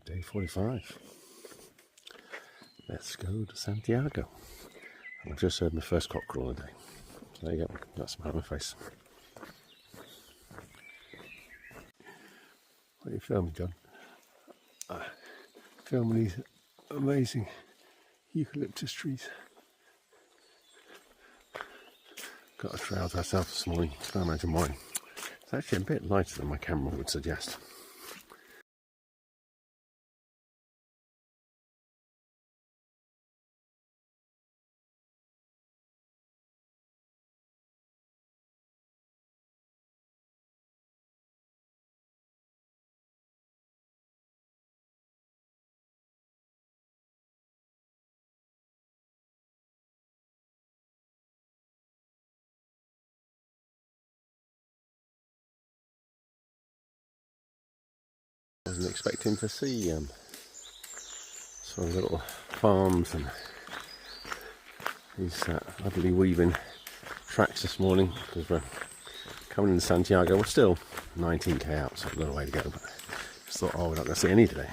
Day 45. Let's go to Santiago. I've just heard my first cock crawl of the day. So there you go, got some on my face. What are you filming, John? Filming these amazing eucalyptus trees. Got a trail to ourselves this morning. Can't imagine why. It's actually a bit lighter than my camera would suggest. I wasn't expecting to see sort of little farms and these lovely weaving tracks this morning because we're coming into Santiago. We're still 19k out, so a little way to go, but just thought, oh, we're not going to see any today.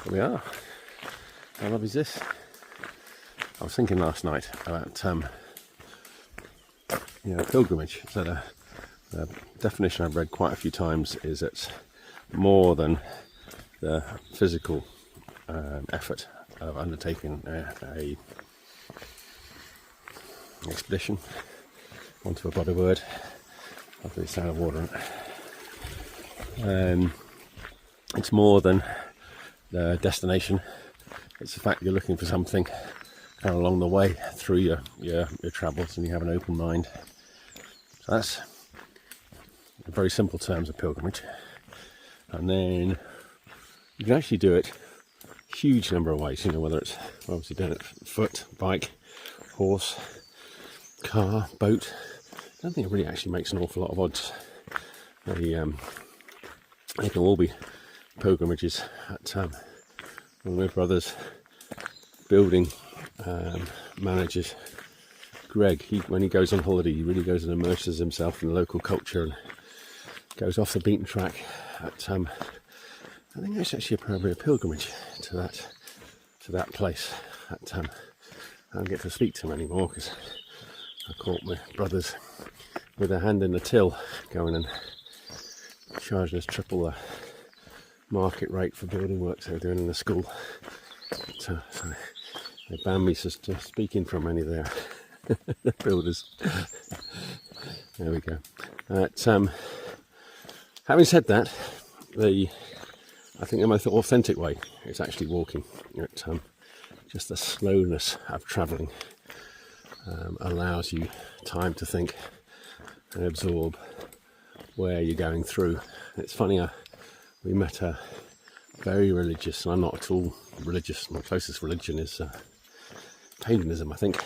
But we are. How lovely is this? I was thinking last night about pilgrimage. So the definition I've read quite a few times is it's more than the physical effort of undertaking a expedition onto a body of word. Lovely sound of water in it. It's more than the destination. It's the fact you're looking for something kind of along the way through your travels, and you have an open mind. So that's in very simple terms of pilgrimage. And then you can actually do it a huge number of ways, whether it's obviously done it foot, bike, horse, car, boat. I don't think it really actually makes an awful lot of odds. They can all be pilgrimages. At one of my brothers building managers, Greg, when he goes on holiday, he really goes and immerses himself in the local culture and goes off the beaten track. I think it's actually probably a pilgrimage to that place. I don't get to speak to him anymore because I caught my brothers with their hand in the till going and charging us triple the market rate for building works they were doing in the school. So they banned me from speaking from any of their builders. There we go. Having said that, I think the most authentic way is actually walking. Just the slowness of travelling allows you time to think and absorb where you're going through. It's funny, we met a very religious, and I'm not at all religious. My closest religion is paganism, I think.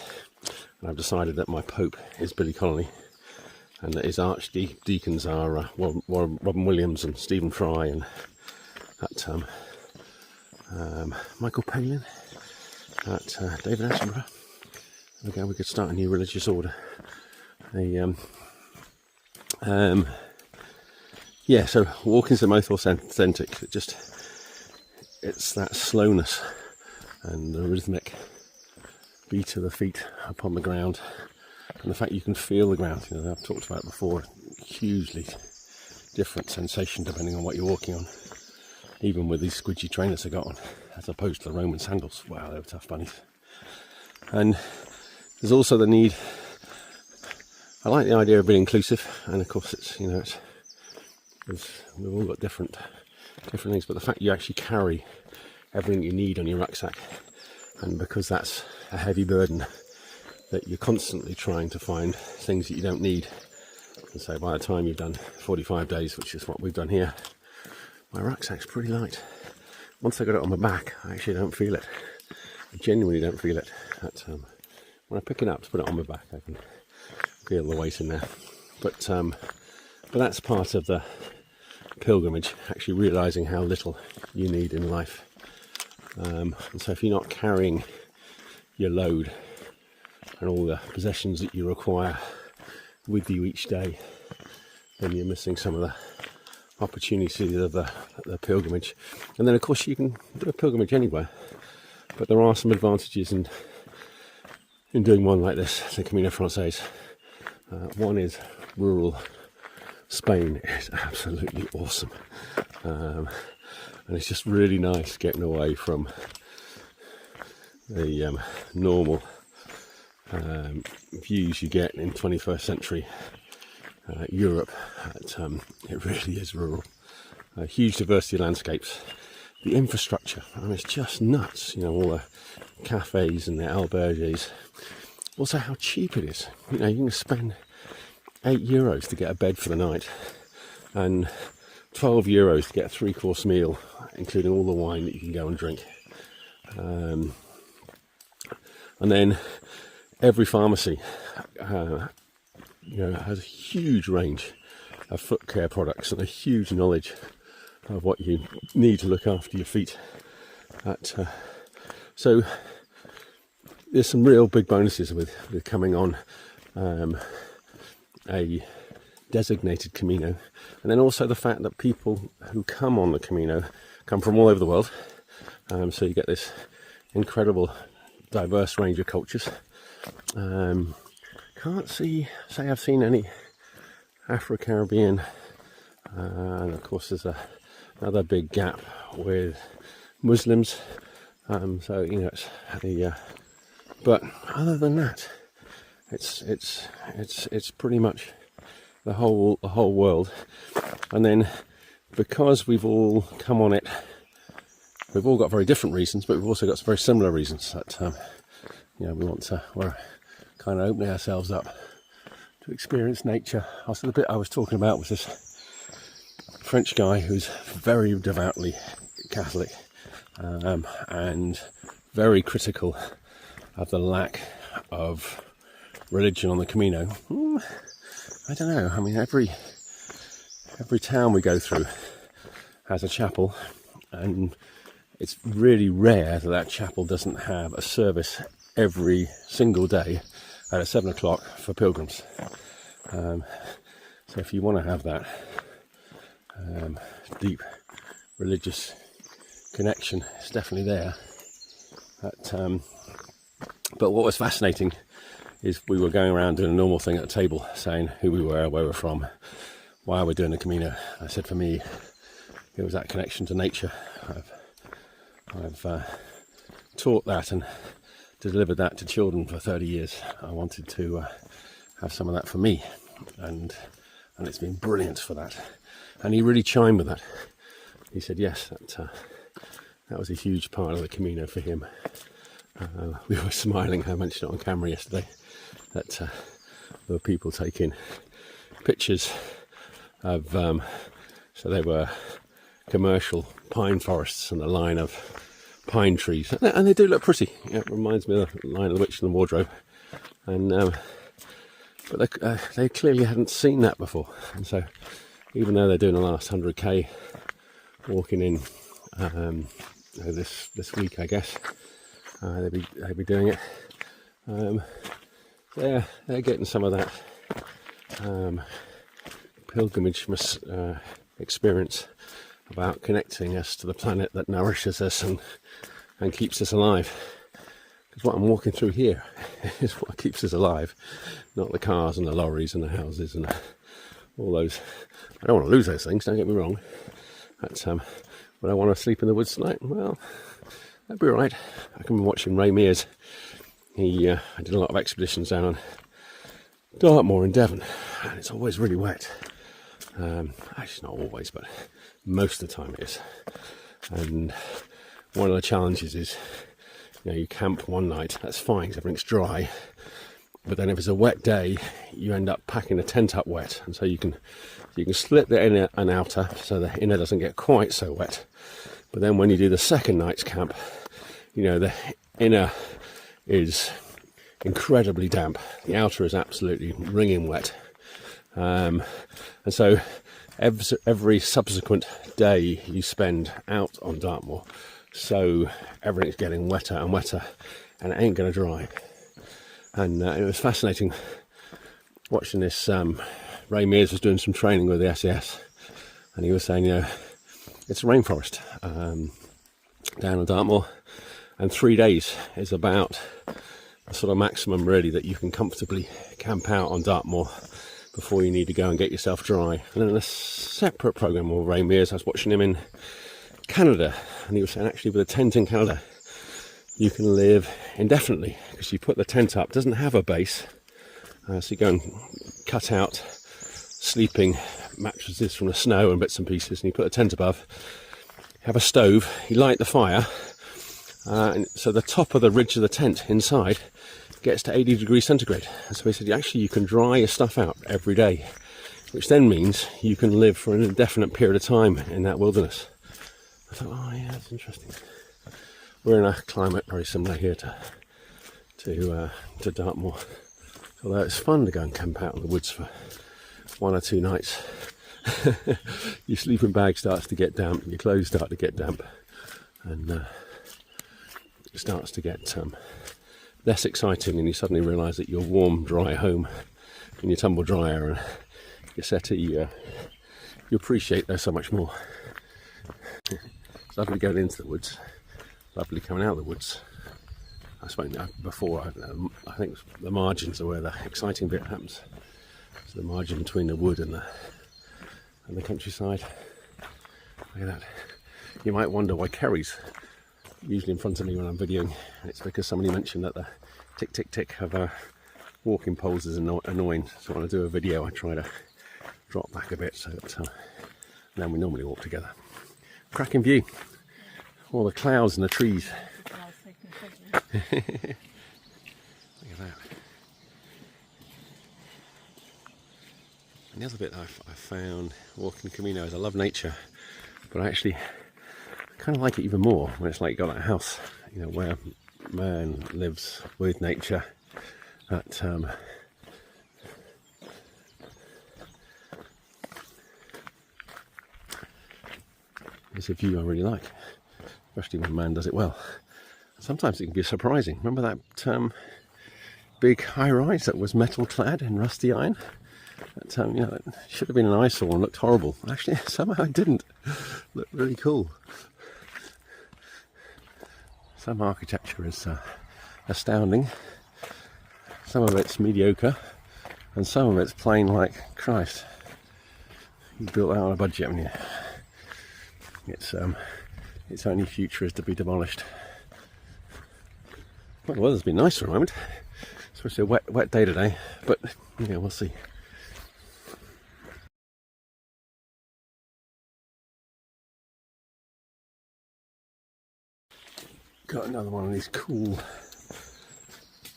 And I've decided that my Pope is Billy Connolly, and that his archdeacons are Robin Williams and Stephen Fry and that Michael Palin, that David Attenborough. Okay, we could start a new religious order. So walking's the most authentic. It's that slowness and the rhythmic beat of the feet upon the ground, and the fact you can feel the ground. I've talked about it before. Hugely different sensation depending on what you're walking on. Even with these squidgy trainers I got on, as opposed to the Roman sandals. Wow, they were tough bunnies. And there's also the need. I like the idea of being inclusive, and of course we've all got different things. But the fact you actually carry everything you need on your rucksack, and because that's a heavy burden, that you're constantly trying to find things that you don't need. And so by the time you've done 45 days, which is what we've done here, my rucksack's pretty light. Once I got it on my back, I actually don't feel it. I genuinely don't feel it. When I pick it up to put it on my back, I can feel the weight in there. But that's part of the pilgrimage, actually realising how little you need in life. And so if you're not carrying your load and all the possessions that you require with you each day, then you're missing some of the opportunities of the pilgrimage. And then of course you can do a pilgrimage anywhere, but there are some advantages in doing one like this, the Camino Frances. One is rural Spain is absolutely awesome, and it's just really nice getting away from the normal views you get in 21st century Europe. It really is rural. Huge diversity of landscapes. The infrastructure, I mean, it's just nuts. You know, all the cafes and the albergues. Also, how cheap it is. You know, you can spend €8 to get a bed for the night, and €12 to get a 3-course meal, including all the wine that you can go and drink. And then every pharmacy, has a huge range of foot care products and a huge knowledge of what you need to look after your feet. So there's some real big bonuses with coming on a designated Camino, and then also the fact that people who come on the Camino come from all over the world, so you get this incredible diverse range of cultures. Can't say I've seen any Afro-Caribbean, and of course there's another big gap with Muslims, so you know but other than that, it's pretty much the whole world. And then because we've all come on it, we've all got very different reasons, but we've also got some very similar reasons that we're kind of opening ourselves up to experience nature. Also, the bit I was talking about was this French guy who's very devoutly Catholic, and very critical of the lack of religion on the Camino. I don't know. I mean, every town we go through has a chapel, and it's really rare that chapel doesn't have a service every single day at 7 o'clock for pilgrims. So if you want to have that deep religious connection, it's definitely there. But what was fascinating is we were going around doing a normal thing at the table, saying who we were, where we're from, why we're doing the Camino. I said for me, it was that connection to nature. I've taught that and delivered that to children for 30 years. I wanted to have some of that for me, and it's been brilliant for that. And he really chimed with that. He said yes, that was a huge part of the Camino for him. We were smiling, I mentioned it on camera yesterday, that there were people taking pictures of, so they were commercial pine forests and a line of pine trees, and they do look pretty. It reminds me of the Lion, the Witch and the Wardrobe, and but they clearly hadn't seen that before, and so even though they're doing the last 100k walking in this week, I guess they'll be doing it. They're getting some of that pilgrimage experience about connecting us to the planet that nourishes us and keeps us alive. Because what I'm walking through here is what keeps us alive, not the cars and the lorries and the houses and all those. I don't want to lose those things, don't get me wrong. But would I want to sleep in the woods tonight? Well, that'd be all right. I can be watching Ray Mears. I did a lot of expeditions down on Dartmoor in Devon, and it's always really wet. Actually, not always, but most of the time it is. And one of the challenges is, you camp one night, that's fine because everything's dry. But then if it's a wet day, you end up packing the tent up wet, and so you can split the inner and outer, so the inner doesn't get quite so wet. But then when you do the second night's camp, the inner is incredibly damp, the outer is absolutely wringing wet, and so every subsequent day you spend out on Dartmoor, so everything's getting wetter and wetter, and it ain't going to dry. And it was fascinating watching this. Ray Mears was doing some training with the SAS, and he was saying, it's a rainforest down in Dartmoor, and 3 days is about a sort of maximum really that you can comfortably camp out on Dartmoor before you need to go and get yourself dry. And then a separate program with Ray Mears, I was watching him in Canada, and he was saying actually with a tent in Canada you can live indefinitely, because you put the tent up, it doesn't have a base, so you go and cut out sleeping mattresses from the snow and bits and pieces, and you put a tent above, have a stove, you light the fire, and so the top of the ridge of the tent inside gets to 80 degrees centigrade. And so he said actually you can dry your stuff out every day, which then means you can live for an indefinite period of time in that wilderness. I thought, oh yeah, that's interesting. We're in a climate very similar here to Dartmoor. Although it's fun to go and camp out in the woods for 1 or 2 nights. Your sleeping bag starts to get damp, your clothes start to get damp, and it starts to get less exciting, and you suddenly realise that your warm, dry home in your tumble dryer and your settee, you appreciate those so much more. It's lovely going into the woods, lovely coming out of the woods. I spoke before, I think the margins are where the exciting bit happens. It's the margin between the wood and the countryside. Look at that. You might wonder why Kerry's usually in front of me when I'm videoing, and it's because somebody mentioned that the tick tick tick of walking poles is annoying. So when I do a video I try to drop back a bit so that then we normally walk together. Cracking view, all the clouds and the trees. Look at that. And the other bit I found walking Camino is I love nature, but I actually kind of like it even more when it's like you got that house, where man lives with nature. That is a view I really like, especially when man does it well. Sometimes it can be surprising. Remember that big high-rise that was metal clad in rusty iron? That it should have been an eyesore and looked horrible. Actually, somehow it didn't. Looked really cool. Some architecture is astounding. Some of it's mediocre, and some of it's plain like Christ. You built that on a budget, haven't you? Its only future is to be demolished. Well, the weather's been nice for a moment, especially a wet day today, but we'll see. Got another one of these cool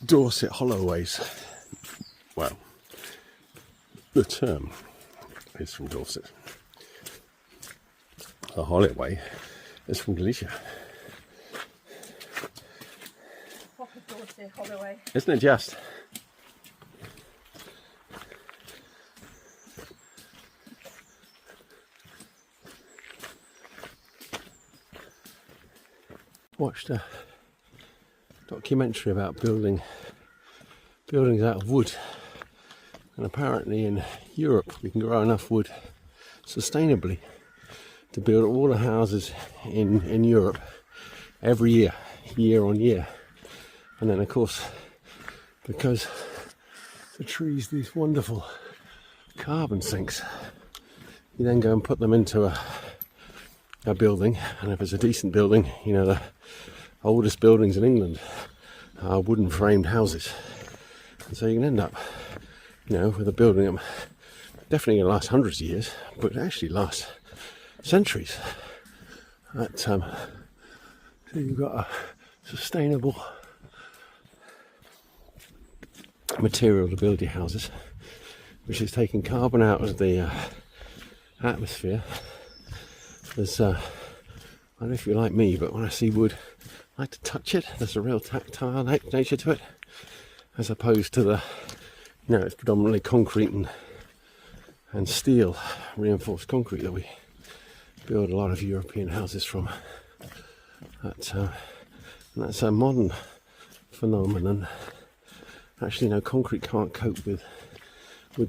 Dorset holloways. Well, the term is from Dorset. The holloway is from Galicia. Proper Dorset holloway. Isn't it just? Watched a documentary about buildings out of wood, and apparently in Europe we can grow enough wood sustainably to build all the houses in Europe every year on year. And then of course, because the trees these wonderful carbon sinks, you then go and put them into a building, and if it's a decent building, the oldest buildings in England are wooden framed houses, and so you can end up with a building that definitely going to last hundreds of years, but actually lasts centuries. So you've got a sustainable material to build your houses, which is taking carbon out of the atmosphere. There's I don't know if you're like me, but when I see wood, I like to touch it. There's a real tactile nature to it, as opposed to the, it's predominantly concrete and steel, reinforced concrete that we build a lot of European houses from. That's a modern phenomenon. Actually, concrete can't cope with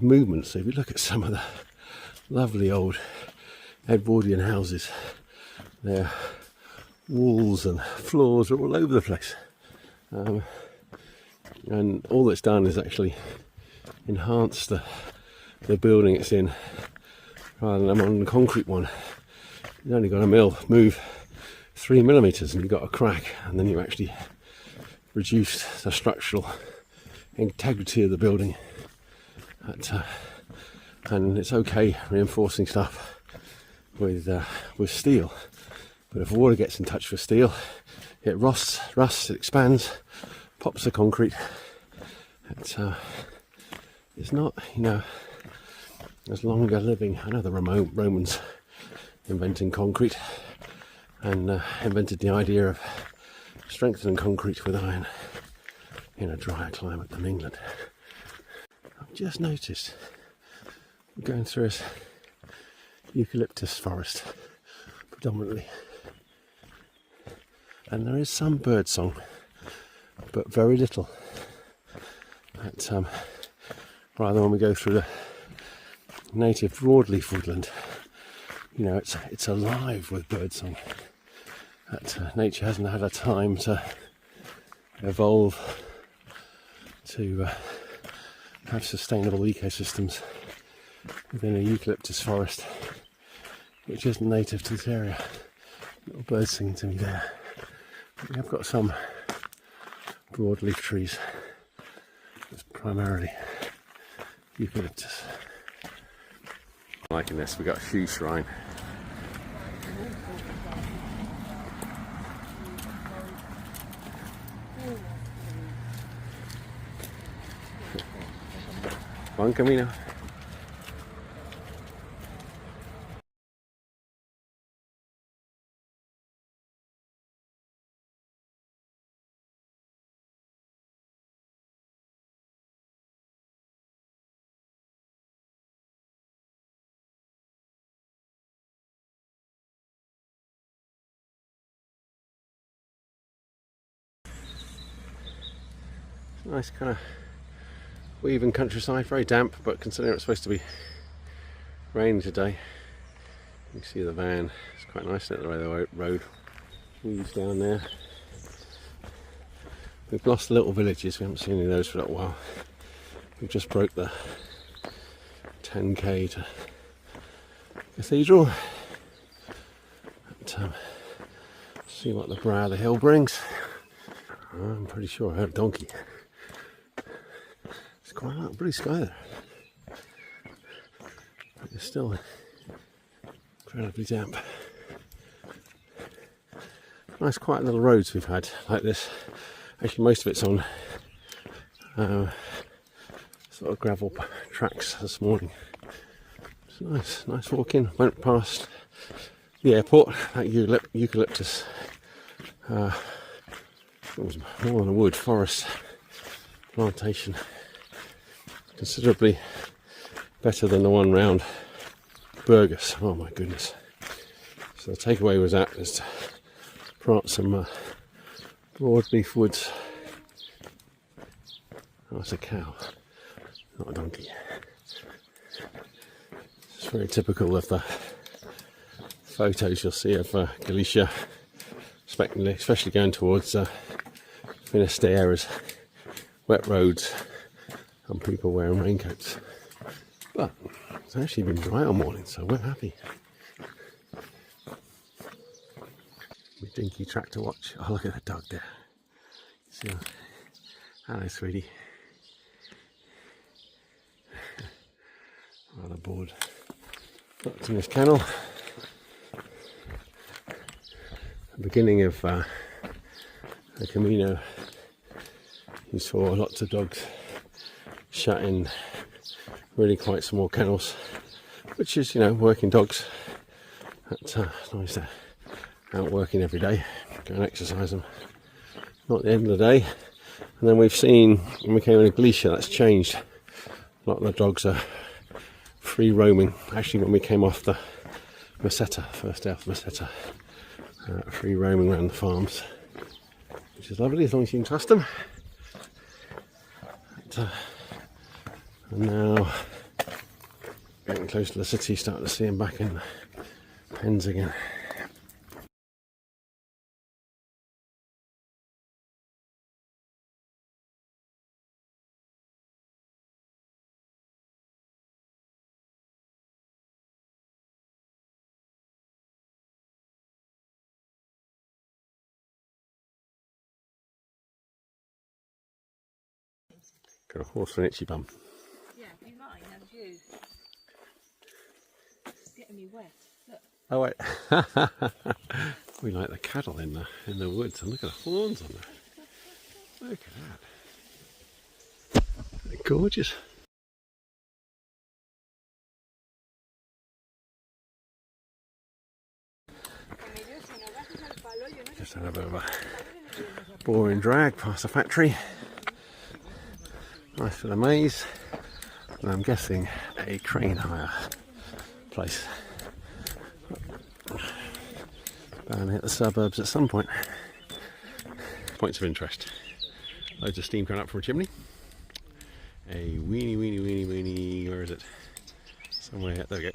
movement. So if you look at some of the lovely old Edwardian houses. Their walls and floors are all over the place. And all it's done is actually enhance the building it's in, rather than on the concrete one. You've only got to move 3 millimeters and you've got a crack, and then you actually reduced the structural integrity of the building. And it's okay reinforcing stuff with steel, but if water gets in touch with steel, it rusts, it expands, pops the concrete. It's not, as longer living. I know the Romans inventing concrete and invented the idea of strengthening concrete with iron in a drier climate than England. I've just noticed we're going through this eucalyptus forest predominantly, and there is some bird song, but very little. Rather, when we go through the native broadleaf woodland, it's alive with birdsong. Nature hasn't had a time to evolve to have sustainable ecosystems within a eucalyptus forest, which isn't native to this area. Little birds singing to me there. We have got some broadleaf trees. It's primarily eucalyptus. Liking this, we got a huge shrine. One Camino. Nice kind of weaving countryside, very damp, but considering it's supposed to be raining today, you can see the van. It's quite nice, isn't it, the way the road weaves down there. We've lost little villages, we haven't seen any of those for a little while. We've just broke the 10k to cathedral. See what the brow of the hill brings. I'm pretty sure I heard a donkey. It's quite a blue sky there. But it's still incredibly damp. Nice quiet little roads we've had like this. Actually most of it's on sort of gravel tracks this morning. It's nice walking. Went past the airport, that eucalyptus. It was more than a wood, forest plantation. Considerably better than the one round Burgos. Oh my goodness. So the takeaway was that is to plant some broadleaf woods. Oh, it's a cow, not a donkey. It's very typical of the photos you'll see of Galicia, especially going towards Finisterre's, wet roads and people wearing raincoats. But it's actually been dry all morning, so we're happy. My dinky tractor watch. Oh, look at that dog there. See her? Hello, sweetie. Rather bored. Looked in this kennel. The beginning of the Camino, you saw lots of dogs shut in really quite small kennels, which is, working dogs. That's nice to out working every day, go and exercise them. Not at the end of the day. And then we've seen, when we came into Galicia, that's changed. A lot of the dogs are free roaming. Actually, when we came off the Meseta, first day off the Meseta, free roaming around the farms, which is lovely as long as you can trust them. And now getting close to the city, starting to see them back in ends again. Got a horse for an itchy bum. Yeah, be mine and you. It's getting me wet. Look. Oh wait, we like the cattle in the woods, and look at the horns on there. Look at that. They're gorgeous. Just had a bit of a boring drag past the factory. Nice for the maize, and I'm guessing a crane hire place. Bound to hit the suburbs at some point. Points of interest. Loads of steam coming up from a chimney. A weeny, where is it? Somewhere, there we go.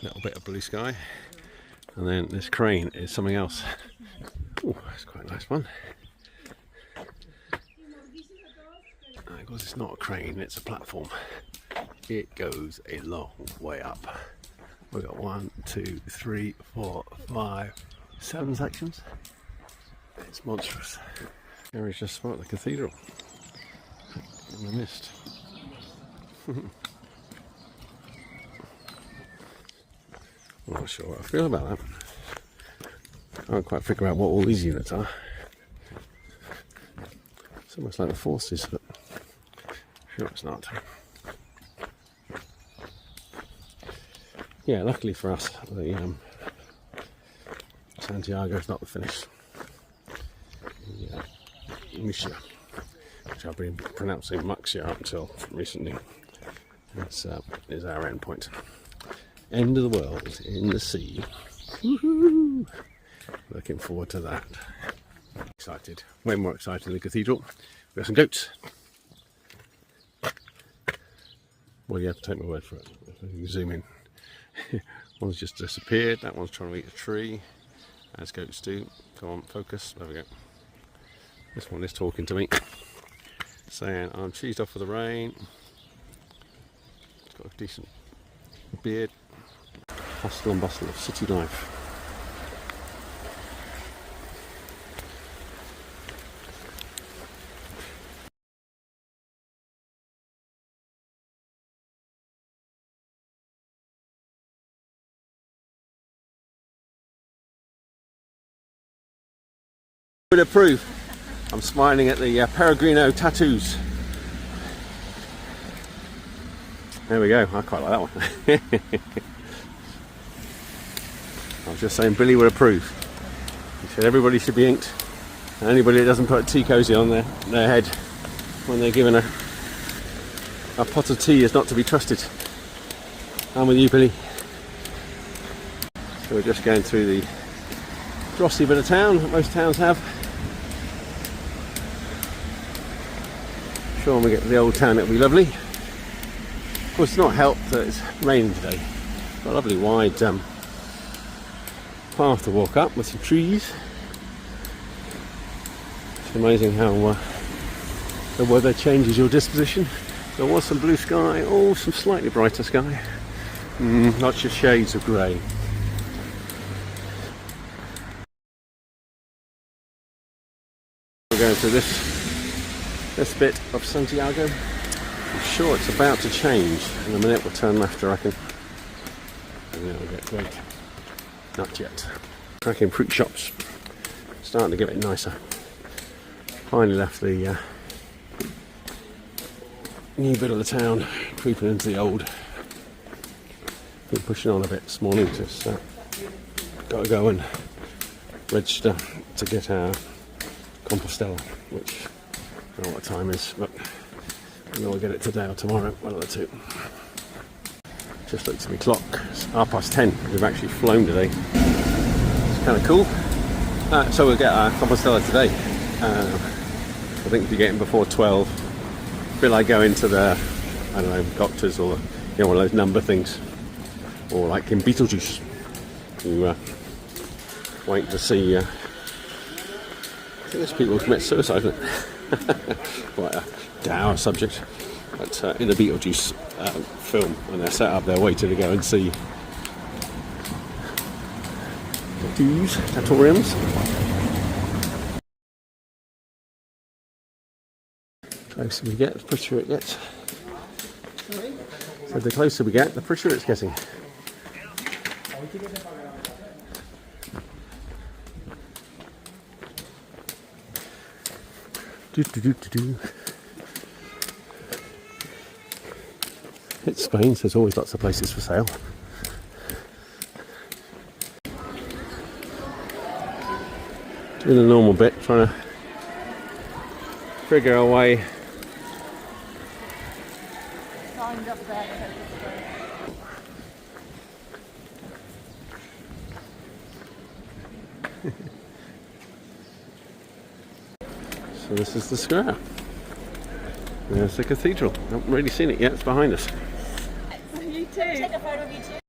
Little bit of blue sky. And then this crane is something else. Oh, that's quite a nice one. Of course, it's not a crane, it's a platform. It goes a long way up. We've got 1, 2, 3, 4, 5, 7 sections. It's monstrous. Here is just spot the cathedral in the mist. I'm not sure what I feel about that. I can't quite figure out what all these units are. It's almost like the forces, but sure it's not. Yeah, luckily for us, the Santiago is not the finish. Yeah, Muxia, which I've been pronouncing Muxia up until recently, is our end point. End of the world in the sea. Woohoo! Looking forward to that. Excited, way more excited than the cathedral. We've got some goats. Well, you have to take my word for it. If you can zoom in. One's just disappeared, that one's trying to eat a tree, as goats do. Come on, focus, there we go. This one is talking to me, saying I'm cheesed off for the rain. It's got a decent beard. Hustle and bustle of city life. Would approve. I'm smiling at the Peregrino tattoos. There we go, I quite like that one. I was just saying Billy would approve. He said everybody should be inked, and anybody that doesn't put a tea cosy on their head when they're given a pot of tea is not to be trusted. I'm with you, Billy. So we're just going through the drossy bit of town that most towns have. Sure, when we get to the old town it'll be lovely. Of course, it's not helped that it's raining today. Got a lovely wide path to walk up with some trees. It's amazing how the weather changes your disposition. There was some blue sky, some slightly brighter sky. Not just shades of grey. We're going through this bit of Santiago. I'm sure it's about to change. In a minute we'll turn left, I reckon. And then we'll get great. Not yet. Cracking fruit shops. Starting to get a bit nicer. Finally left the new bit of the town, creeping into the old. Been pushing on a bit this morning, just got to go and register to get our Compostela, which I don't know what the time is, but I know I'll get it today or tomorrow, one of the two. Just looked at my clock, it's 10:30, we've actually flown today. It's kind of cool. So we'll get our Compostela today. I think if you get in before 12, a bit like going to the, I don't know, doctors or one of those number things, or like in Beetlejuice, to wait to see. I think there's people who commit suicide. Quite a dour subject. But in the Beetlejuice film, when they're set up, they're waiting to go and see enthuse tatoriums. Closer we get, the prettier it gets. So the closer we get, the prettier it's getting. It's Spain, so there's always lots of places for sale. Doing the normal bit, trying to figure a way. Lined up there. So this is the square. There's the cathedral. I haven't really seen it yet, it's behind us. You too. Take a photo of you too.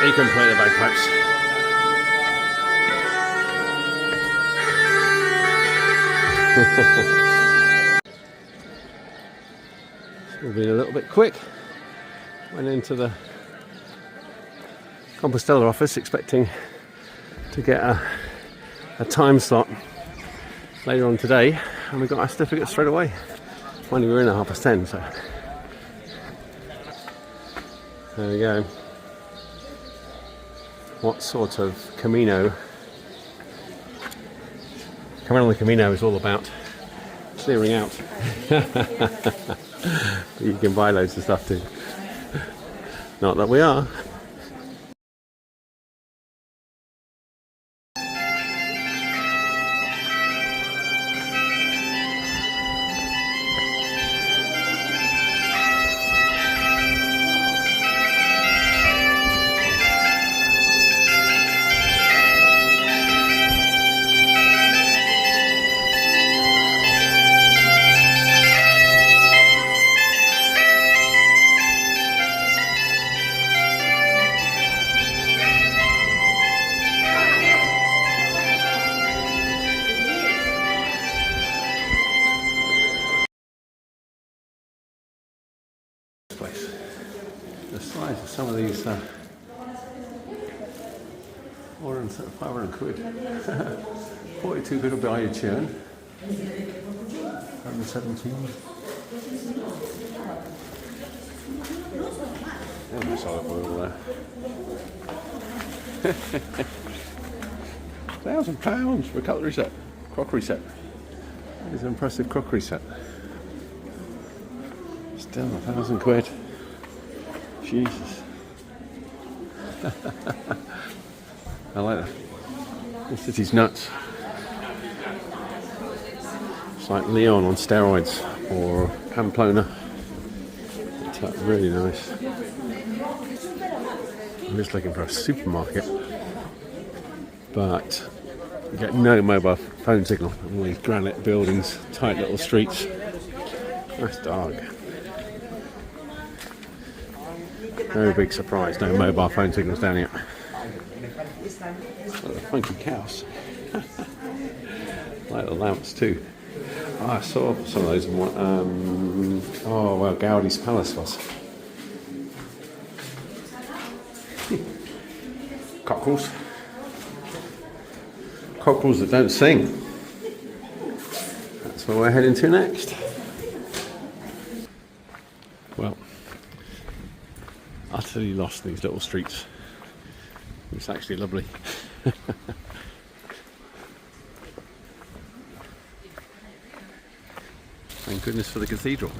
You can play the bagpipes. We've been a little bit quick. Went into the Compostela office expecting to get a time slot later on today, and we got our certificate straight away. Mind you, we were in at 10:30, so there we go. What sort of Camino? Coming on the Camino is all about clearing out. You can buy loads of stuff too. Not that we are. Place. The size of some of these 500 quid. 42 quid will buy you a churn. 117. There's a solid oil there. £1,000 for a cutlery set, crockery set. It's an impressive crockery set. Still 1,000 quid. Jesus. I like that. This city's nuts. It's like Leon on steroids, or Pamplona. It's really nice. I'm just looking for a supermarket, but you get no mobile phone signal. All these granite buildings, tight little streets. Nice dog. No big surprise, no mobile phone signals down here. Like the funky cows. Like the lamps too. Oh, I saw some of those in one. Gaudi's Palace was. Cockerels. Cockerels that don't sing. That's where we're heading to next. Well, utterly utterly lost in these little streets. It's actually lovely. Thank goodness for the cathedral.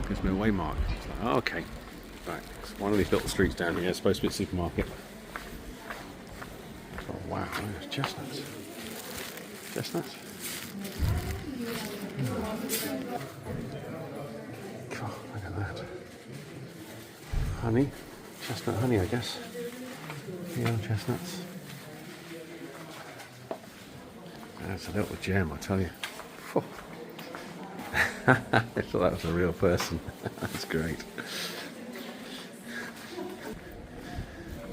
Gives me a waymark. It's like, oh, okay. Right, it's one of these little streets down here. It's supposed to be a supermarket. Oh wow, there's chestnuts. Chestnuts? God, look at that. Honey. Chestnut honey, I guess. Yellow chestnuts. That's a little gem, I tell you. Phew. I thought that was a real person. That's great.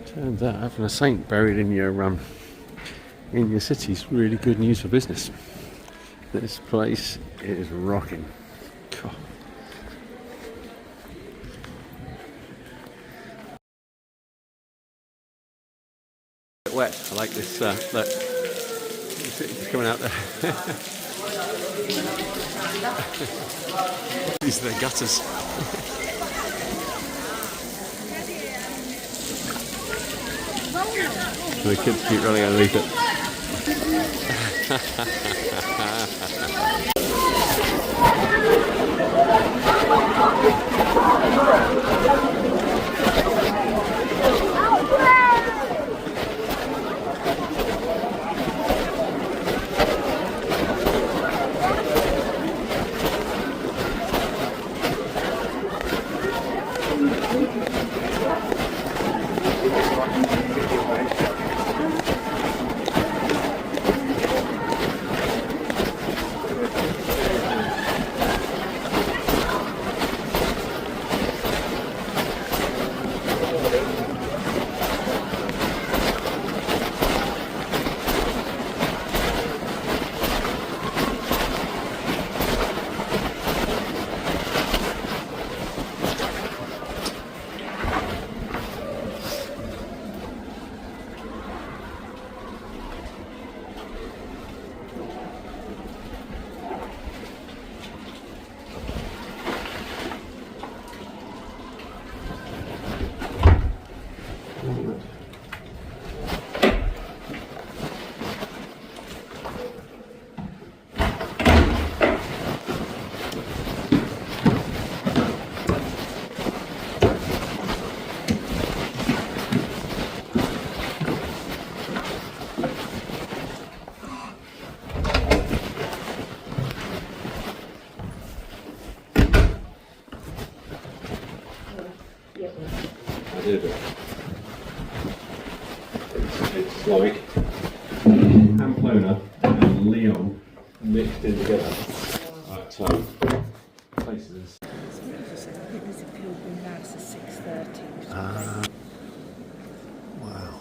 Turns out having a saint buried in your city is really good news for business. This place is rocking. God. Wet. I like this. Look, it's coming out there. These are the gutters. The kids keep running underneath it. It's like Pamplona and Lyon mixed in together. Right, so places. I think there's a pilgrim now, it's at 6:30. Wow.